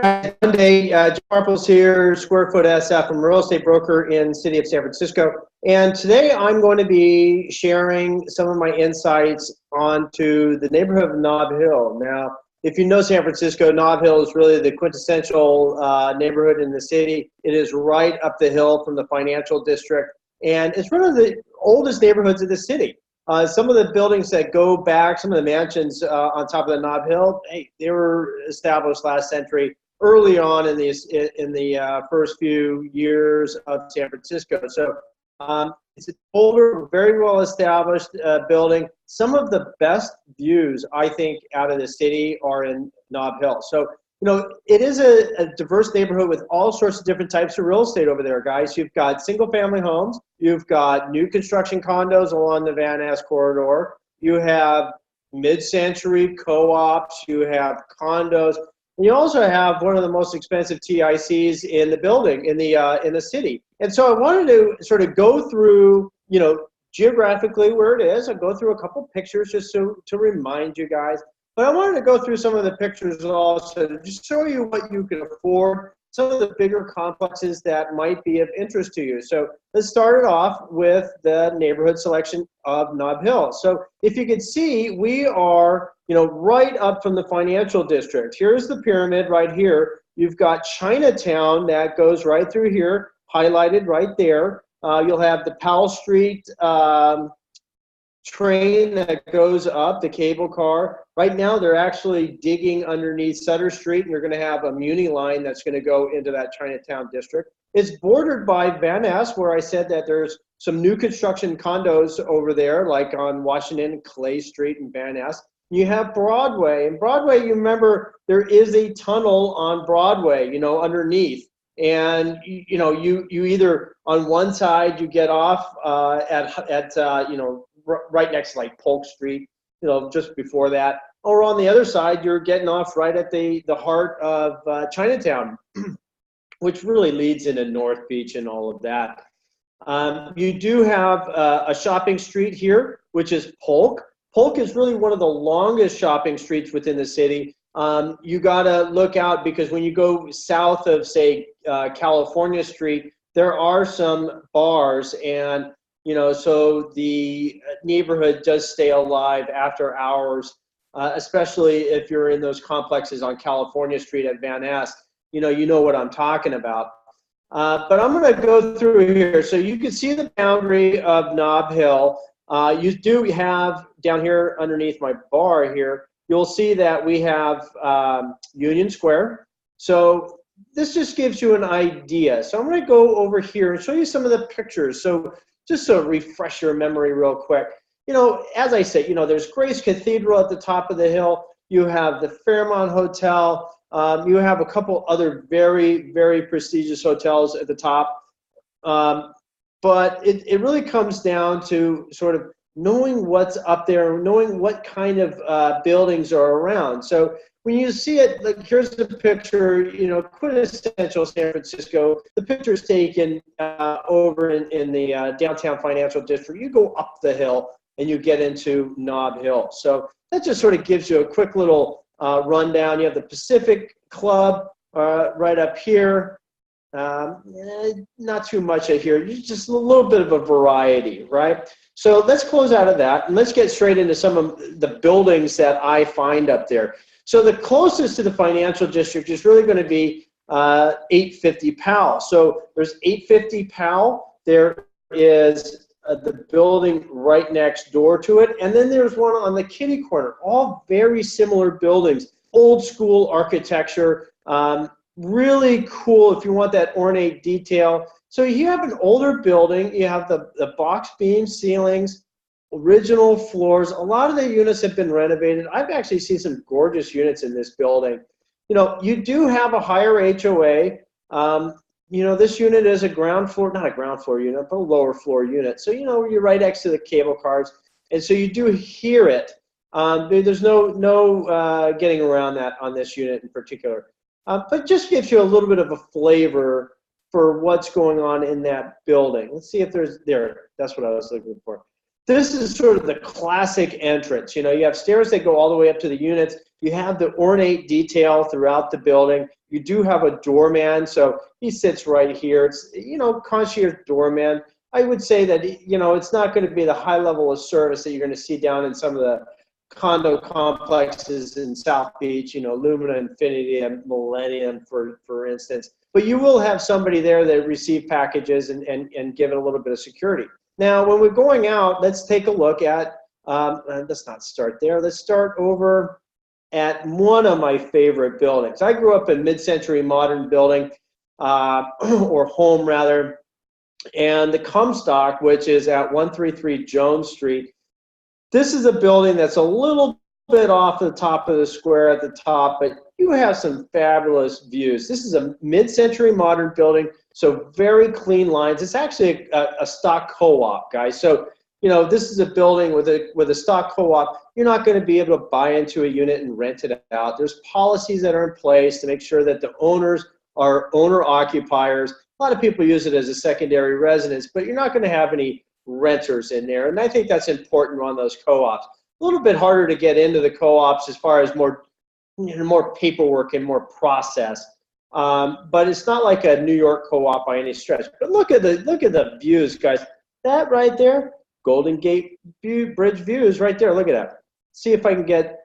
Monday, Marples here, Square Foot SF. I'm a real estate broker in the city of San Francisco. And today I'm going to be sharing some of my insights onto the neighborhood of Nob Hill. Now, if you know San Francisco, Nob Hill is really the quintessential neighborhood in the city. It is right up the hill from the financial district. And it's one of the oldest neighborhoods in the city. Some of the buildings that go back, some of the mansions on top of the Nob Hill, they were established last century, early on in the first few years of San Francisco. So it's an older, very well established building. Some of the best views, I think, out of the city are in Nob Hill. So, you know, it is a diverse neighborhood with all sorts of different types of real estate over there, guys. You've got single-family homes. You've got new construction condos along the Van Ness corridor. You have mid-century co-ops. You have condos. And you also have one of the most expensive TICs in the building, in the city. And so I wanted to sort of go through, you know, geographically where it is. I'll go through a couple pictures just to remind you guys. But I wanted to go through some of the pictures also to just show you what you can afford, some of the bigger complexes that might be of interest to you. So let's start it off with the neighborhood selection of Nob Hill. So if you can see, we are, you know, right up from the financial district. Here's the pyramid right here. You've got Chinatown that goes right through here, highlighted right there. You'll have the Powell Street train that goes up, the cable car. Right now, they're actually digging underneath Sutter Street, and you're going to have a Muni line that's going to go into that Chinatown district. It's bordered by Van Ness, where I said that there's some new construction condos over there, like on Washington, Clay Street, and Van Ness. You have Broadway. And Broadway, you remember, there is a tunnel on Broadway, you know, underneath. And, you know, you either on one side, you get off you know, right next to like Polk Street, you know, just before that. Or on the other side, you're getting off right at the heart of Chinatown, which really leads into North Beach and all of that. You do have a shopping street here, which is Polk. Polk is really one of the longest shopping streets within the city. You got to look out because when you go south of, say, California Street, there are some bars, and you know, so the neighborhood does stay alive after hours, especially if you're in those complexes on California Street at Van Ness. You know what I'm talking about. But I'm going to go through here. So you can see the boundary of Nob Hill. You do have down here underneath my bar here, you'll see that we have Union Square. So this just gives you an idea. So I'm going to go over here and show you some of the pictures. So just to refresh your memory real quick. You know, as I said, you know, there's Grace Cathedral at the top of the hill. You have the Fairmont Hotel. You have a couple other very, very prestigious hotels at the top. But it really comes down to sort of knowing what's up there, knowing what kind of buildings are around. So when you see it, like here's the picture, you know, quintessential San Francisco. The picture is taken over in the downtown financial district. You go up the hill and you get into Nob Hill. So that just sort of gives you a quick little rundown. You have the Pacific Club right up here. Not too much of here, just a little bit of a variety, right? So let's close out of that and let's get straight into some of the buildings that I find up there. So the closest to the financial district is really going to be 850 Powell. So there's 850 Powell. There is the building right next door to it. And then there's one on the kitty corner, all very similar buildings, old school architecture, really cool if you want that ornate detail. So you have an older building, you have the box beam ceilings, original floors. A lot of the units have been renovated. I've actually seen some gorgeous units in this building. You know, you do have a higher HOA. You know, this unit is a ground floor, not a ground floor unit, but a lower floor unit. So, you know, you're right next to the cable cars. And so you do hear it. There's no getting around that on this unit in particular. But just gives you a little bit of a flavor for what's going on in that building. Let's see if there's there. That's what I was looking for. This is sort of the classic entrance. You know, you have stairs that go all the way up to the units. You have the ornate detail throughout the building. You do have a doorman, so he sits right here. It's, you know, concierge doorman. I would say that, you know, it's not going to be the high level of service that you're going to see down in some of the condo complexes in South Beach, you know, Lumina, Infinity, and Millennium, for instance. But you will have somebody there that receive packages and give it a little bit of security. Now, when we're going out, let's take a look at, let's not start there. Let's start over at one of my favorite buildings. I grew up in mid-century modern building, or home rather, and the Comstock, which is at 133 Jones Street. This is a building that's a little bit off the top of the square at the top, but you have some fabulous views. This is a mid-century modern building, so very clean lines. It's actually a stock co-op, guys. So, you know, this is a building with a stock co-op. You're not going to be able to buy into a unit and rent it out. There's policies that are in place to make sure that the owners are owner-occupiers. A lot of people use it as a secondary residence, but you're not going to have any renters in there. And I think that's important on those co-ops. A little bit harder to get into the co-ops as far as more paperwork and more process. But it's not like a New York co-op by any stretch. But look at the views, guys. That right there, Golden Gate Bridge views right there. Look at that. See if I can get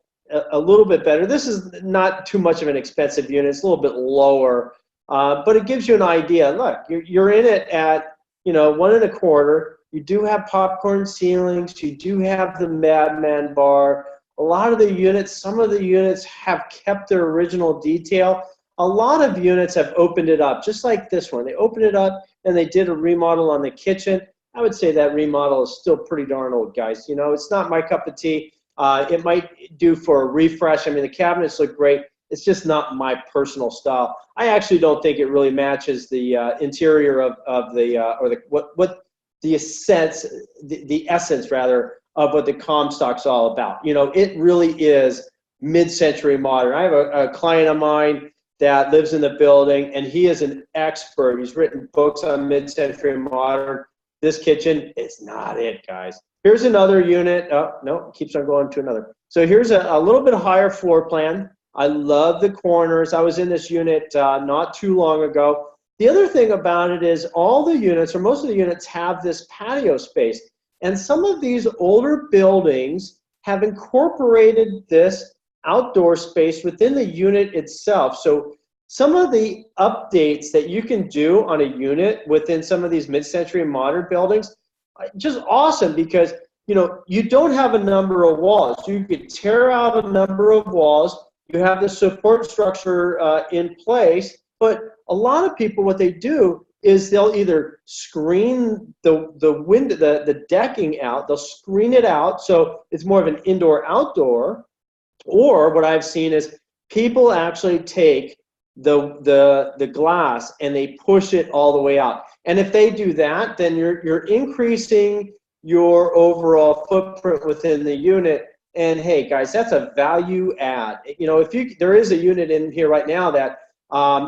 a little bit better. This is not too much of an expensive unit. It's a little bit lower, but it gives you an idea. Look, you're in it at, you know, 1 1/4. You do have popcorn ceilings. You do have the Madman bar. A lot of the units, some of the units have kept their original detail. A lot of units have opened it up, just like this one. They opened it up and they did a remodel on the kitchen. I would say that remodel is still pretty darn old, guys. You know, it's not my cup of tea. It might do for a refresh. I mean, the cabinets look great. It's just not my personal style. I actually don't think it really matches the interior of the or the what the essence, the essence rather, of what the Comstock's all about. You know, it really is mid-century modern. I have a client of mine that lives in the building, and he is an expert. He's written books on mid-century modern. This kitchen is not it, guys. Here's another unit. Oh, no, it keeps on going to another. So here's a little bit higher floor plan. I love the corners. I was in this unit not too long ago. The other thing about it is all the units, or most of the units, have this patio space. And some of these older buildings have incorporated this outdoor space within the unit itself. So some of the updates that you can do on a unit within some of these mid-century modern buildings, just awesome, because, you know, you don't have a number of walls. You could tear out a number of walls. You have the support structure in place, but a lot of people, what they do is they'll either screen the window, the decking out. They'll screen it out so it's more of an indoor-outdoor. Or what I've seen is people actually take the glass and they push it all the way out. And if they do that, then you're increasing your overall footprint within the unit. And hey, guys, that's a value add. You know, there is a unit in here right now that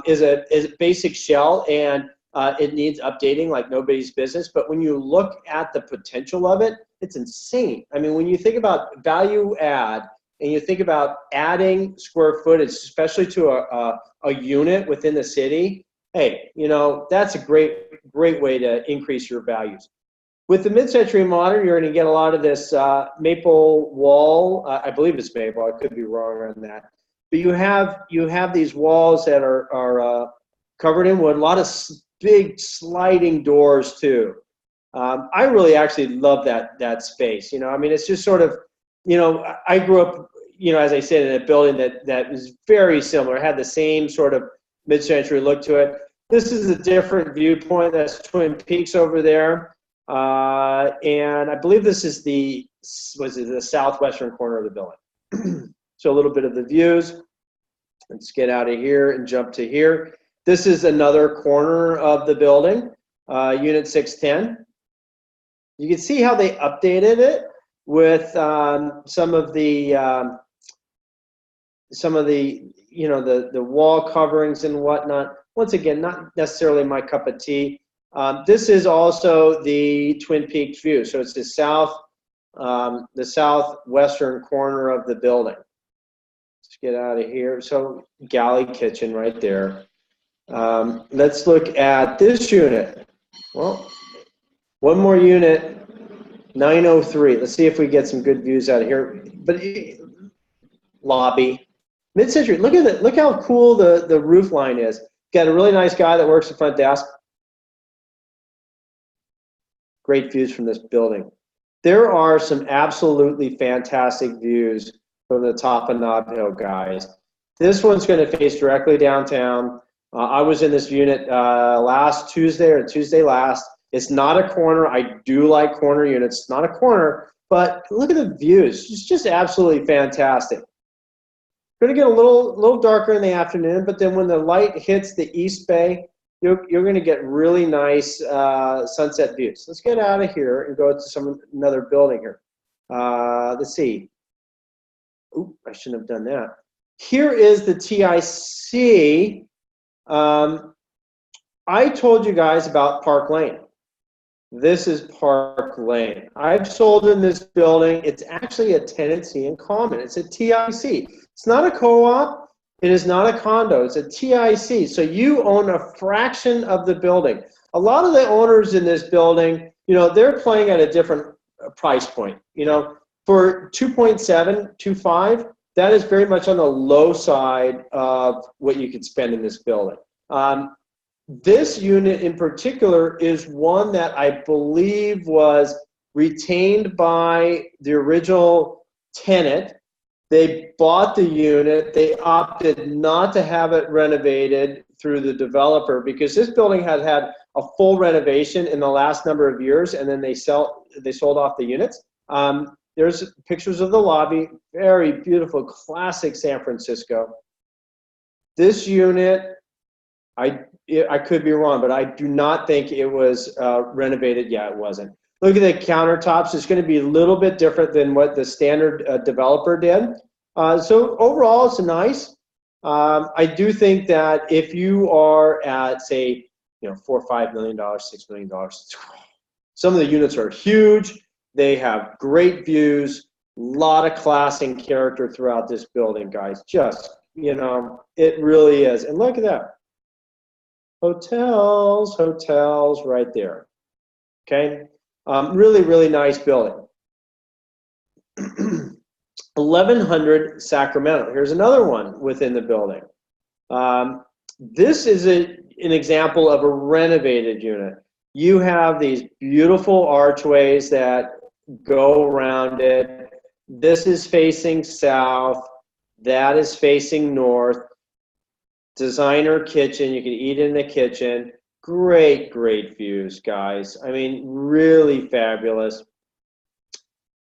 is a basic shell, and it needs updating like nobody's business. But when you look at the potential of it, it's insane. I mean, when you think about value add and you think about adding square footage, especially to a unit within the city, hey, you know, that's a great way to increase your values. With the mid-century modern, you're going to get a lot of this maple wall. I believe it's maple. I could be wrong on that. But you have these walls that are covered in wood. A lot of big sliding doors too. I really actually love that space. You know, I mean, it's just sort of, you know, I grew up, you know, as I said, in a building that is very similar. It had the same sort of mid-century look to it. This is a different viewpoint. That's Twin Peaks over there. And I believe this is the southwestern corner of the building. So a little bit of the views. Let's get out of here and jump to here. This is another corner of the building, Unit 610. You can see how they updated it with some of the you know, the wall coverings and whatnot. Once again, not necessarily my cup of tea. This is also the Twin Peaks view. So it's the the southwestern corner of the building. Let's get out of here. So galley kitchen right there. Let's look at this unit. Well, one more unit, 903. Let's see if we get some good views out of here. But lobby, mid-century. Look at it. Look how cool the roof line is. Got a really nice guy that works the front desk. Great views from this building. There are some absolutely fantastic views from the top of Nob Hill, guys. This one's going to face directly downtown. I was in this unit last Tuesday or Tuesday last. It's not a corner. I do like corner units. It's not a corner, but look at the views. It's just absolutely fantastic. Going to get a little darker in the afternoon, but then when the light hits the east bay, you're going to get really nice sunset views. Let's get out of here and go to another building here. Let's see. Oop, I shouldn't have done that. Here is the TIC. I told you guys about Park Lane. This is Park Lane. I've sold in this building. It's actually a tenancy in common. It's a TIC. It's not a co-op. It is not a condo. It's a TIC. So you own a fraction of the building. A lot of the owners in this building, you know, they're playing at a different price point. You know, for 2.725, that is very much on the low side of what you could spend in this building. This unit in particular is one that I believe was retained by the original tenant. They bought the unit. They opted not to have it renovated through the developer because this building had had a full renovation in the last number of years, and then they sold off the units. There's pictures of the lobby. Very beautiful, classic San Francisco. This unit, I could be wrong, but I do not think it was renovated. Yeah, it wasn't. Look at the countertops. It's going to be a little bit different than what the standard developer did. So overall, it's nice. I do think that if you are at, say, $4 or $5 million, $6 million, some of the units are huge. They have great views, a lot of class and character throughout this building, guys. Just, it really is. And look at that. Hotels right there. Okay. Really, really nice building. 1100 Sacramento. Here's another one within the building. This is an example of a renovated unit. You have these beautiful archways that go around it. This is facing south. That is facing north. Designer kitchen. You can eat in the kitchen. Great, great views, guys. I mean, really fabulous.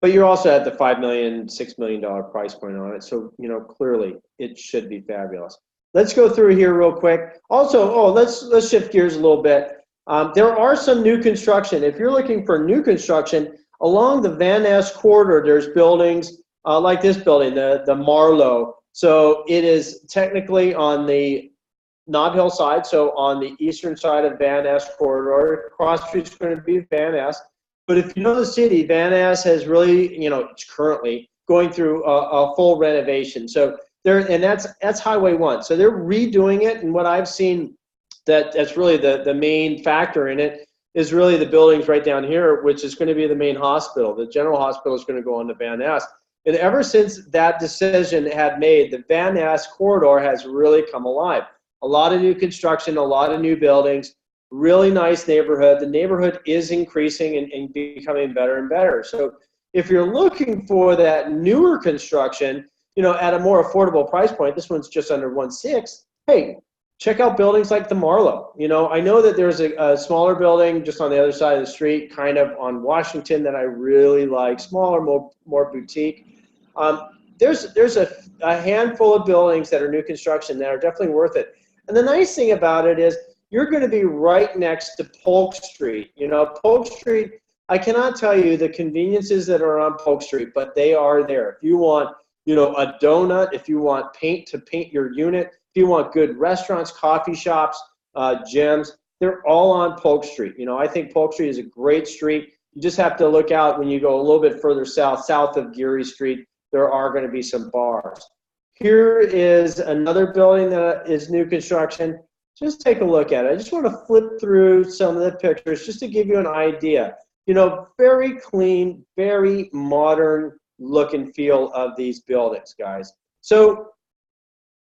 But you're also at the $5 million, $6 million price point on it. So, clearly it should be fabulous. Let's go through here real quick. Also, let's shift gears a little bit. There are some new construction. If you're looking for new construction, along the Van Ness corridor, there's buildings like this building, the Marlowe. So it is technically on the Nob Hill side, so on the eastern side of Van Ness corridor. Cross street is going to be Van Ness. But if you know the city, Van Ness has really, it's currently going through a full renovation. So that's Highway 1. So they're redoing it, and what I've seen that's really the main factor in it is really the buildings right down here, which is going to be the main hospital. The general hospital is going to go on to Van Ness. And ever since that decision had made, the Van Ness corridor has really come alive. A lot of new construction, a lot of new buildings, really nice neighborhood. The neighborhood is increasing and becoming better and better. So if you're looking for that newer construction, at a more affordable price point, this one's just under 1.6. Hey, check out buildings like the Marlowe. I know that there's a smaller building just on the other side of the street, kind of on Washington, that I really like, smaller, more boutique. There's a handful of buildings that are new construction that are definitely worth it. And the nice thing about it is you're going to be right next to Polk Street. Polk Street, I cannot tell you the conveniences that are on Polk Street, but they are there. If you want, a donut, if you want paint to paint your unit, if you want good restaurants, coffee shops, gyms, they're all on Polk Street. I think Polk Street is a great street. You just have to look out when you go a little bit further south of Geary Street. There are going to be some bars. Here is another building that is new construction. Just take a look at it. I just want to flip through some of the pictures just to give you an idea. You know, very clean, very modern look and feel of these buildings, guys. So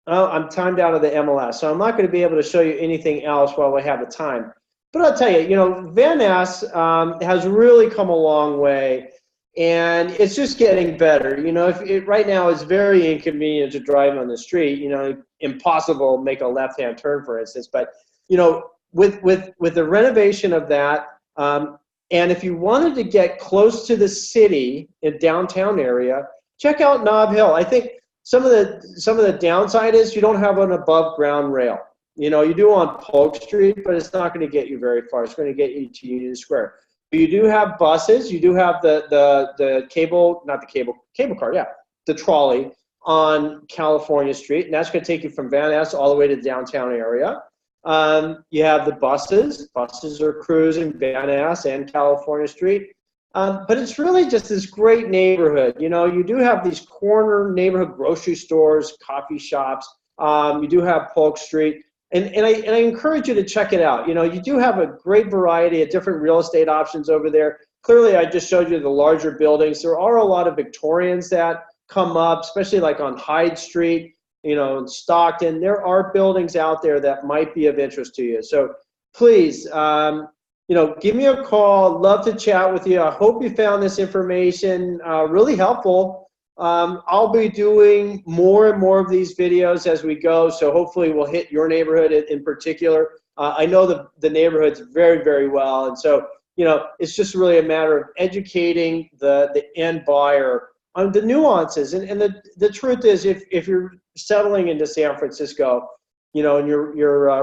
I'm timed out of the MLS, so I'm not going to be able to show you anything else while we have the time. But I'll tell you, you know, Van Ness has really come a long way, and it's just getting better. You know, right now it's very inconvenient to drive on the street. You know, impossible to make a left-hand turn, for instance. But you know, with the renovation of that, and if you wanted to get close to the city in downtown area, check out Nob Hill. I think some of the downside is you don't have an above ground rail. You know, you do on Polk Street, but it's not going to get you very far. It's going to get you to Union Square. But you do have buses. You do have the cable, not the cable car, yeah, the trolley on California Street, and that's going to take you from Van Ness all the way to the downtown area. You have the buses. Buses are cruising Van Ness and California Street. But it's really just this great neighborhood. You know, you do have these corner neighborhood grocery stores, coffee shops. You do have Polk Street. And I encourage you to check it out. You know, you do have a great variety of different real estate options over there. Clearly, I just showed you the larger buildings. There are a lot of Victorians that come up, especially like on Hyde Street, you know, in Stockton. There are buildings out there that might be of interest to you. So please, you know, give me a call. Love to chat with you. I hope you found this information really helpful. I'll be doing more and more of these videos as we go, so hopefully we'll hit your neighborhood in particular. I know the neighborhoods very, very well, and so, you know, it's just really a matter of educating the end buyer on the nuances. And the truth is, if you're settling into San Francisco, you know, and you're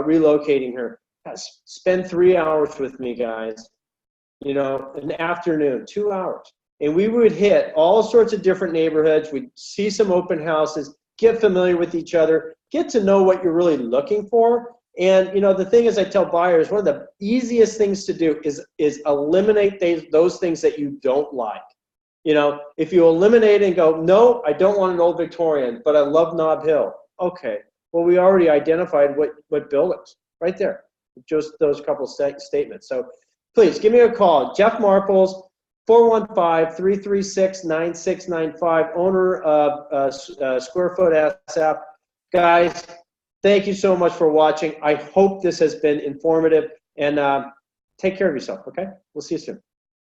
relocating here, spend 3 hours with me, guys. You know, an afternoon, 2 hours. And we would hit all sorts of different neighborhoods. We'd see some open houses, get familiar with each other, get to know what you're really looking for. And, you know, the thing is, I tell buyers, one of the easiest things to do is eliminate those things that you don't like. You know, if you eliminate and go, no, I don't want an old Victorian, but I love Nob Hill. Okay, well, we already identified what buildings right there. Just those couple statements. So please give me a call. Jeff Marples, 415-336-9695, owner of Square Foot SF. Guys, thank you so much for watching. I hope this has been informative, and take care of yourself, okay? We'll see you soon.